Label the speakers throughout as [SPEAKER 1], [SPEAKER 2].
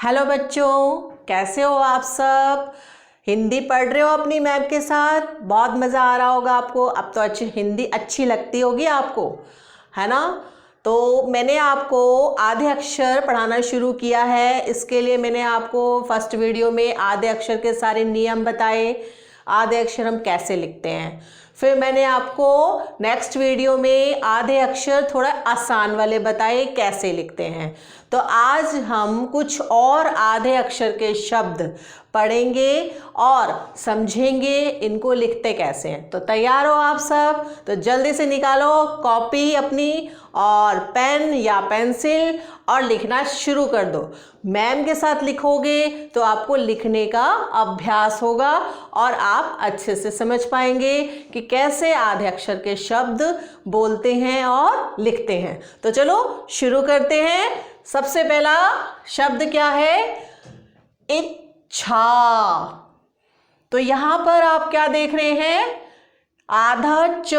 [SPEAKER 1] Hello बच्चों, कैसे हो आप सब। हिंदी पढ़ रहे हो अपनी मैम के साथ। बहुत मज़ा आ रहा होगा आपको। अब तो हिंदी अच्छी लगती होगी आपको, है ना। तो मैंने आपको आधे अक्षर पढ़ाना शुरू किया है। इसके लिए मैंने आपको फर्स्ट वीडियो में आधे अक्षर के सारे नियम बताए, आधे अक्षर हम कैसे लिखते हैं। फिर मैंने आपको नेक्स्ट वीडियो में आधे अक्षर थोड़ा आसान वाले बताए कैसे लिखते हैं। तो आज हम कुछ और आधे अक्षर के शब्द पढ़ेंगे और समझेंगे इनको लिखते कैसे हैं। तो तैयार हो आप सब? तो जल्दी से निकालो कॉपी अपनी और पेन या पेंसिल और लिखना शुरू कर दो। मैम के साथ लिखोगे तो आपको लिखने का अभ्यास होगा और आप अच्छे से समझ पाएंगे कि कैसे आधे अक्षर के शब्द बोलते हैं और लिखते हैं। तो चलो शुरू करते हैं। सबसे पहला शब्द क्या है? इच्छा। तो यहां पर आप क्या देख रहे हैं? आधा च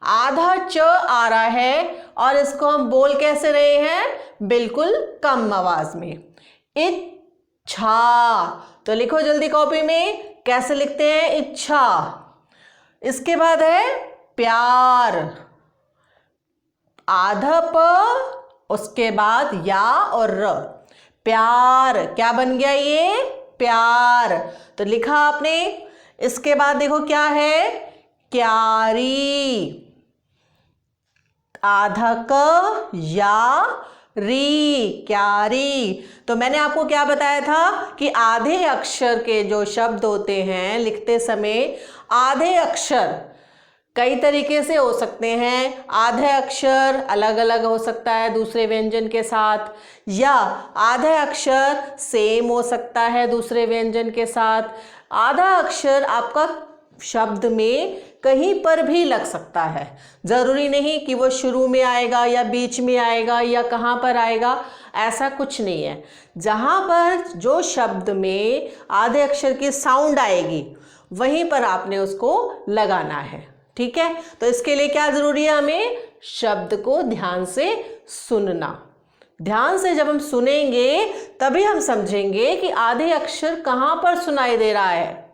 [SPEAKER 1] आ रहा है और इसको हम बोल कैसे रहे हैं? बिल्कुल कम आवाज में, इच्छा। तो लिखो जल्दी कॉपी में, कैसे लिखते हैं? इच्छा। इसके बाद है प्यार, आधा प उसके बाद या और र, प्यार। क्या बन गया ये? प्यार। तो लिखा आपने। इसके बाद देखो क्या है? क्यारी, आधा क या री, क्यारी। तो मैंने आपको क्या बताया था कि आधे अक्षर के जो शब्द होते हैं लिखते समय, आधे अक्षर कई तरीके से हो सकते हैं। आधे अक्षर अलग अलग हो सकता है दूसरे व्यंजन के साथ, या आधा अक्षर सेम हो सकता है दूसरे व्यंजन के साथ। आधा अक्षर आपका शब्द में कहीं पर भी लग सकता है। ज़रूरी नहीं कि वो शुरू में आएगा या बीच में आएगा या कहाँ पर आएगा, ऐसा कुछ नहीं है। जहाँ पर जो शब्द में आधे अक्षर की साउंड आएगी वहीं पर आपने उसको लगाना है, ठीक है। तो इसके लिए क्या ज़रूरी है? हमें शब्द को ध्यान से सुनना। ध्यान से जब हम सुनेंगे तभी हम समझेंगे कि आधे अक्षर कहाँ पर सुनाई दे रहा है।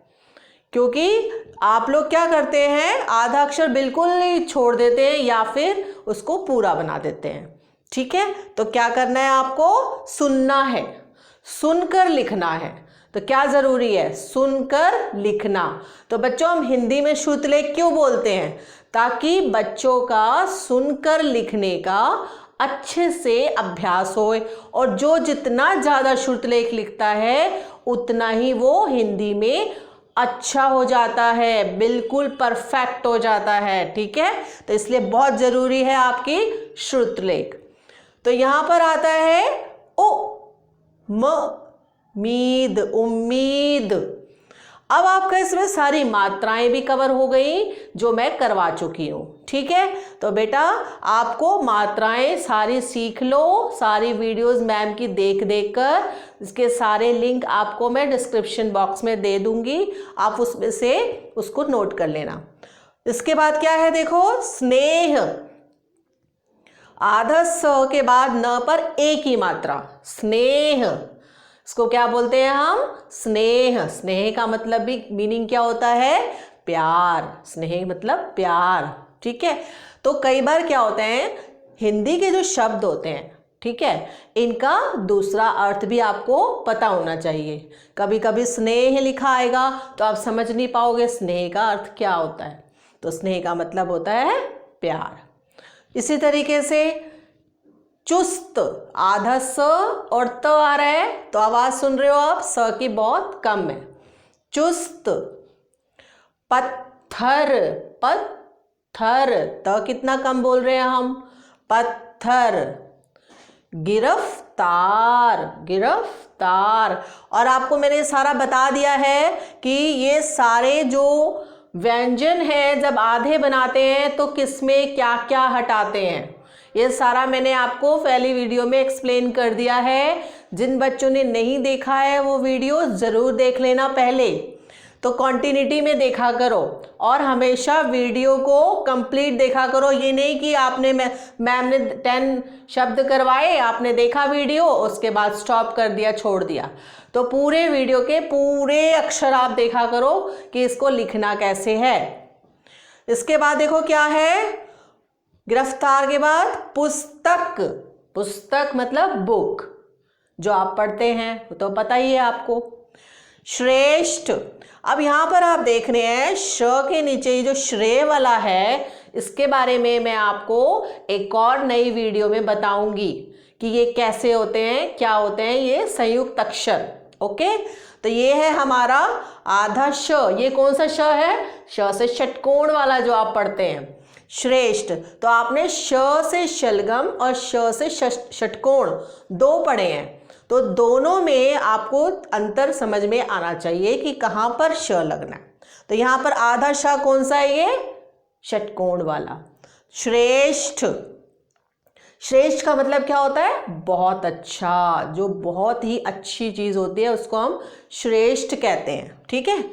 [SPEAKER 1] क्योंकि आप लोग क्या करते हैं, आधा अक्षर बिल्कुल ही छोड़ देते हैं या फिर उसको पूरा बना देते हैं, ठीक है। तो क्या करना है? आपको सुनना है, सुनकर लिखना है। तो क्या जरूरी है? सुनकर लिखना। तो बच्चों, हम हिंदी में श्रुतलेख क्यों बोलते हैं? ताकि बच्चों का सुनकर लिखने का अच्छे से अभ्यास होए, और जो जितना ज़्यादा श्रुतलेख लिखता है उतना ही वो हिंदी में अच्छा हो जाता है, बिल्कुल परफेक्ट हो जाता है, ठीक है। तो इसलिए बहुत ज़रूरी है आपकी श्रुतलेख। तो यहाँ पर आता है उम्मीद, उम्मीद। अब आपका इसमें सारी मात्राएं भी कवर हो गई जो मैं करवा चुकी हूँ, ठीक है। तो बेटा आपको मात्राएं सारी सीख लो, सारी वीडियोस मैम की देख देख कर। इसके सारे लिंक आपको मैं डिस्क्रिप्शन बॉक्स में दे दूंगी, आप उसमें से उसको नोट कर लेना। इसके बाद क्या है? देखो, स्नेह। आधा स के बाद न पर एक ही मात्रा, स्नेह। इसको क्या बोलते हैं हम? स्नेह। स्नेह का मतलब भी मीनिंग क्या होता है? प्यार। स्नेह मतलब प्यार, ठीक है। तो कई बार क्या होता है, हिंदी के जो शब्द होते हैं, ठीक है, इनका दूसरा अर्थ भी आपको पता होना चाहिए। कभी कभी स्नेह लिखा आएगा तो आप समझ नहीं पाओगे स्नेह का अर्थ क्या होता है। तो स्नेह का मतलब होता है प्यार। इसी तरीके से चुस्त, आधा स और त आ रहा है, तो आवाज सुन रहे हो आप, स की बहुत कम है। चुस्त। पत्थर, पत्थर, त कितना कम बोल रहे हैं हम? पत्थर। गिरफ्तार, गिरफ्तार। और आपको मैंने सारा बता दिया है कि ये सारे जो व्यंजन है जब आधे बनाते हैं तो किसमें क्या क्या हटाते हैं, ये सारा मैंने आपको पहली वीडियो में एक्सप्लेन कर दिया है। जिन बच्चों ने नहीं देखा है वो वीडियो ज़रूर देख लेना पहले। तो कॉन्टिन्यूटी में देखा करो और हमेशा वीडियो को कंप्लीट देखा करो। ये नहीं कि आपने मैम ने 10 शब्द करवाए, आपने देखा वीडियो, उसके बाद स्टॉप कर दिया, छोड़ दिया। तो पूरे वीडियो के पूरे अक्षर आप देखा करो कि इसको लिखना कैसे है। इसके बाद देखो क्या है, गिरफ्तार के बाद पुस्तक। पुस्तक मतलब बुक, जो आप पढ़ते हैं तो पता ही है आपको। श्रेष्ठ, अब यहाँ पर आप देख रहे हैं श के नीचे जो श्रेय वाला है, इसके बारे में मैं आपको एक और नई वीडियो में बताऊंगी कि ये कैसे होते हैं, क्या होते हैं ये संयुक्त अक्षर। ओके, तो ये है हमारा आधा श। ये कौन सा श है? श से षटकोण वाला जो आप पढ़ते हैं, श्रेष्ठ। तो आपने श से शलगम और श से षटकोण दो पढ़े हैं, तो दोनों में आपको अंतर समझ में आना चाहिए कि कहाँ पर श लगना है। तो यहाँ पर आधा श कौन सा है? ये षटकोण वाला। श्रेष्ठ, श्रेष्ठ का मतलब क्या होता है? बहुत अच्छा, जो बहुत ही अच्छी चीज़ होती है उसको हम श्रेष्ठ कहते हैं। ठीक है,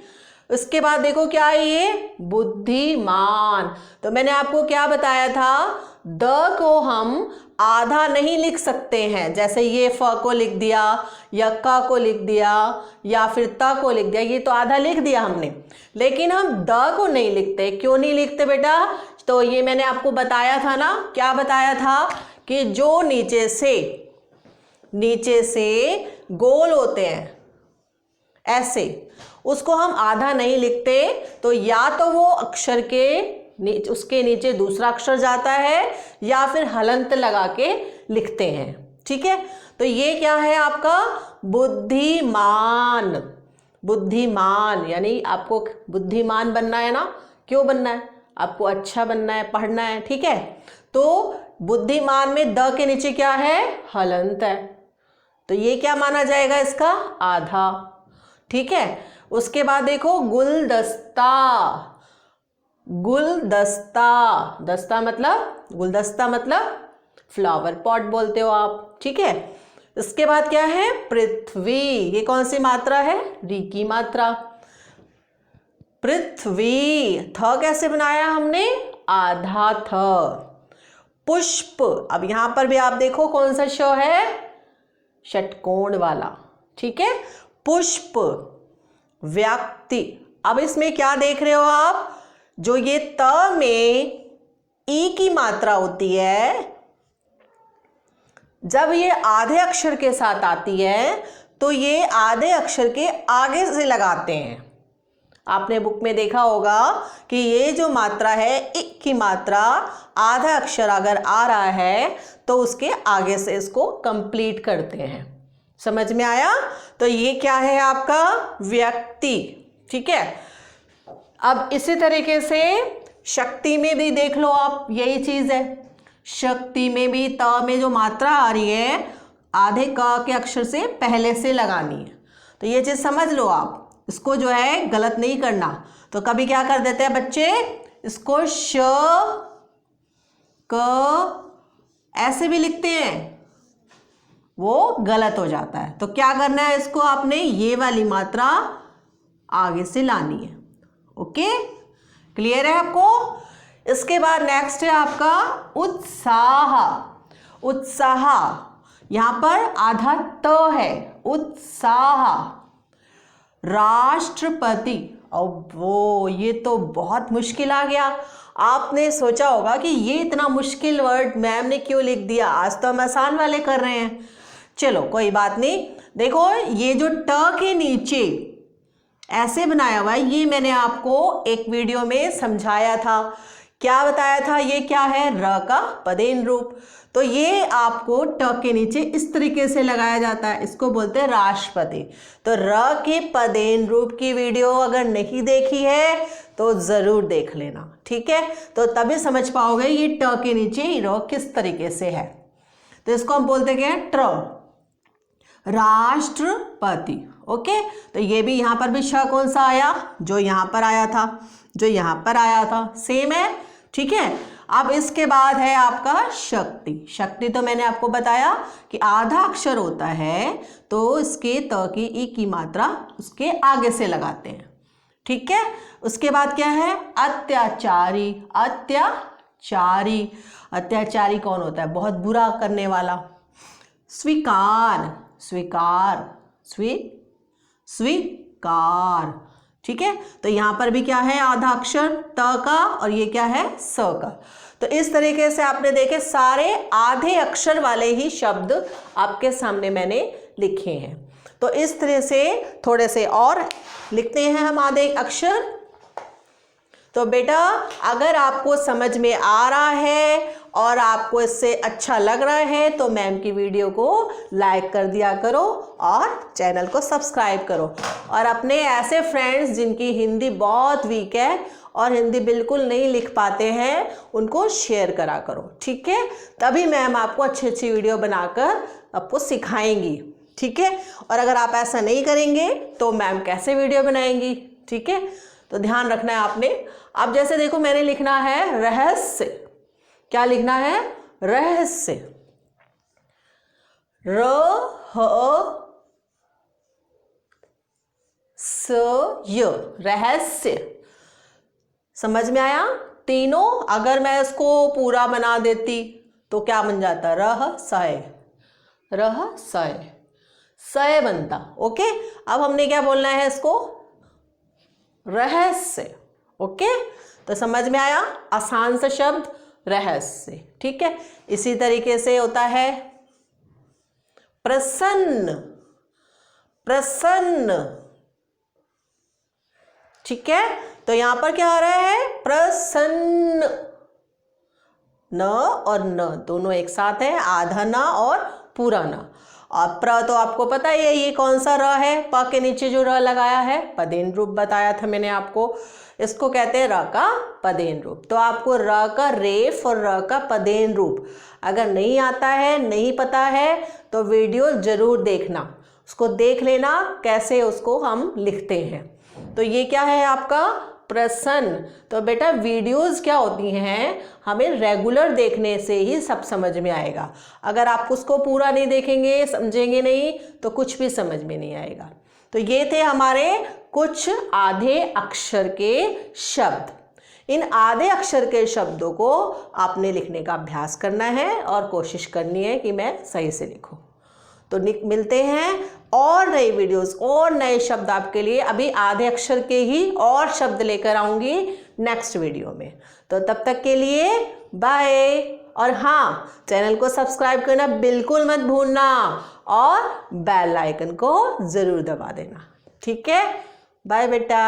[SPEAKER 1] उसके बाद देखो क्या है ये? बुद्धिमान। तो मैंने आपको क्या बताया था, द को हम आधा नहीं लिख सकते हैं, जैसे ये फ को लिख दिया या क को लिख दिया या फिर त को लिख दिया, ये तो आधा लिख दिया हमने, लेकिन हम द को नहीं लिखते। क्यों नहीं लिखते बेटा? तो ये मैंने आपको बताया था ना, क्या बताया था कि जो नीचे से गोल होते हैं ऐसे, उसको हम आधा नहीं लिखते। तो या तो वो अक्षर के उसके नीचे दूसरा अक्षर जाता है या फिर हलंत लगा के लिखते हैं। ठीक है, तो ये क्या है आपका? बुद्धिमान। बुद्धिमान यानी आपको बुद्धिमान बनना है ना। क्यों बनना है? आपको अच्छा बनना है, पढ़ना है। ठीक है, तो बुद्धिमान में द के नीचे क्या है? हलंत है, तो ये क्या माना जाएगा? इसका आधा। ठीक है, उसके बाद देखो गुलदस्ता। गुलदस्ता, दस्ता मतलब गुलदस्ता मतलब फ्लावर पॉट बोलते हो आप। ठीक है, इसके बाद क्या है? पृथ्वी। ये कौन सी मात्रा है? री की मात्रा। पृथ्वी, थ कैसे बनाया हमने? आधा थ। पुष्प, अब यहां पर भी आप देखो कौन सा श है? षटकोण वाला। ठीक है, पुष्प। व्यक्ति, अब इसमें क्या देख रहे हो आप? जो ये त में ई की मात्रा होती है, जब ये आधे अक्षर के साथ आती है तो ये आधे अक्षर के आगे से लगाते हैं। आपने बुक में देखा होगा कि ये जो मात्रा है, इ की मात्रा, आधा अक्षर अगर आ रहा है तो उसके आगे से इसको कंप्लीट करते हैं। समझ में आया? तो ये क्या है आपका? व्यक्ति। ठीक है, अब इसी तरीके से शक्ति में भी देख लो आप, यही चीज है। शक्ति में भी त में जो मात्रा आ रही है, आधे क के अक्षर से पहले से लगानी है। तो ये चीज समझ लो आप, इसको जो है गलत नहीं करना। तो कभी क्या कर देते हैं बच्चे, इसको श क ऐसे भी लिखते हैं, वो गलत हो जाता है। तो क्या करना है, इसको आपने ये वाली मात्रा आगे से लानी है। ओके, क्लियर है आपको? इसके बाद नेक्स्ट है आपका उत्साह। उत्साह, यहां पर आधा त है, उत्साह। राष्ट्रपति, अब वो ये तो बहुत मुश्किल आ गया। आपने सोचा होगा कि ये इतना मुश्किल वर्ड मैम ने क्यों लिख दिया, आज तो हम आसान वाले कर रहे हैं। चलो कोई बात नहीं। देखो ये जो ट के नीचे ऐसे बनाया हुआ है, ये मैंने आपको एक वीडियो में समझाया था। क्या बताया था? ये क्या है? र का पदेन रूप। तो ये आपको ट के नीचे इस तरीके से लगाया जाता है, इसको बोलते हैं राष्ट्रपति। तो र के पदेन रूप की वीडियो अगर नहीं देखी है तो जरूर देख लेना। ठीक है, तो तभी समझ पाओगे ये ट के नीचे र किस तरीके से है। तो इसको हम बोलते हैं ट्र, राष्ट्रपति। ओके, तो ये भी यहाँ पर भी श कौन सा आया? जो यहाँ पर आया था, जो यहाँ पर आया था, सेम है। ठीक है, अब इसके बाद है आपका शक्ति। शक्ति तो मैंने आपको बताया कि आधा अक्षर होता है तो इसके त की ई की मात्रा उसके आगे से लगाते हैं। ठीक है। उसके बाद क्या है? अत्याचारी। अत्याचारी, अत्याचारी कौन होता है? बहुत बुरा करने वाला। स्वीकार, स्वीकार, स्वीकार। ठीक है, तो यहाँ पर भी क्या है? आधा अक्षर त का, और ये क्या है? स का। तो इस तरीके से आपने देखे सारे आधे अक्षर वाले ही शब्द आपके सामने मैंने लिखे हैं। तो इस तरह से थोड़े से और लिखते हैं हम आधे अक्षर। तो बेटा अगर आपको समझ में आ रहा है और आपको इससे अच्छा लग रहा है तो मैम की वीडियो को लाइक कर दिया करो और चैनल को सब्सक्राइब करो, और अपने ऐसे फ्रेंड्स जिनकी हिंदी बहुत वीक है और हिंदी बिल्कुल नहीं लिख पाते हैं उनको शेयर करा करो। ठीक है, तभी मैम आपको अच्छी अच्छी वीडियो बनाकर आपको सिखाएंगी। ठीक है, और अगर आप ऐसा नहीं करेंगे तो मैम कैसे वीडियो बनाएंगी? ठीक है, तो ध्यान रखना है आपने। अब जैसे देखो मैंने लिखना है रहस्य। क्या लिखना है? रहस्य। र ह स य, रहस्य। समझ में आया? तीनों अगर मैं इसको पूरा बना देती तो क्या बन जाता? रहस्य, रहस्य, सय बनता। ओके, अब हमने क्या बोलना है इसको? रहस्य। ओके, तो समझ में आया? आसान सा शब्द रहस्य। ठीक है, इसी तरीके से होता है प्रसन्न, प्रसन्न। ठीक है, तो यहां पर क्या आ रहा है? प्रसन्न। न और न दोनों एक साथ है, आधा न और पूरा न। और प्र तो आपको पता ही है ये कौन सा र है? प के नीचे जो र लगाया है, पदेन रूप बताया था मैंने आपको, इसको कहते हैं र का पदेन रूप। तो आपको र का रेफ और र का पदेन रूप अगर नहीं आता है, नहीं पता है, तो वीडियो जरूर देखना, उसको देख लेना कैसे उसको हम लिखते हैं। तो ये क्या है आपका? प्रसन्न। तो बेटा वीडियोस क्या होती हैं, हमें रेगुलर देखने से ही सब समझ में आएगा। अगर आप उसको पूरा नहीं देखेंगे, समझेंगे नहीं, तो कुछ भी समझ में नहीं आएगा। तो ये थे हमारे कुछ आधे अक्षर के शब्द। इन आधे अक्षर के शब्दों को आपने लिखने का अभ्यास करना है और कोशिश करनी है कि मैं सही से लिखूं। तो मिलते हैं और नई वीडियोस और नए शब्द आपके लिए। अभी आधे अक्षर के ही और शब्द लेकर आऊंगी नेक्स्ट वीडियो में। तो तब तक के लिए बाय। और हाँ, चैनल को सब्सक्राइब करना बिल्कुल मत भूलना और बेल आइकन को जरूर दबा देना। ठीक है, बाय बेटा।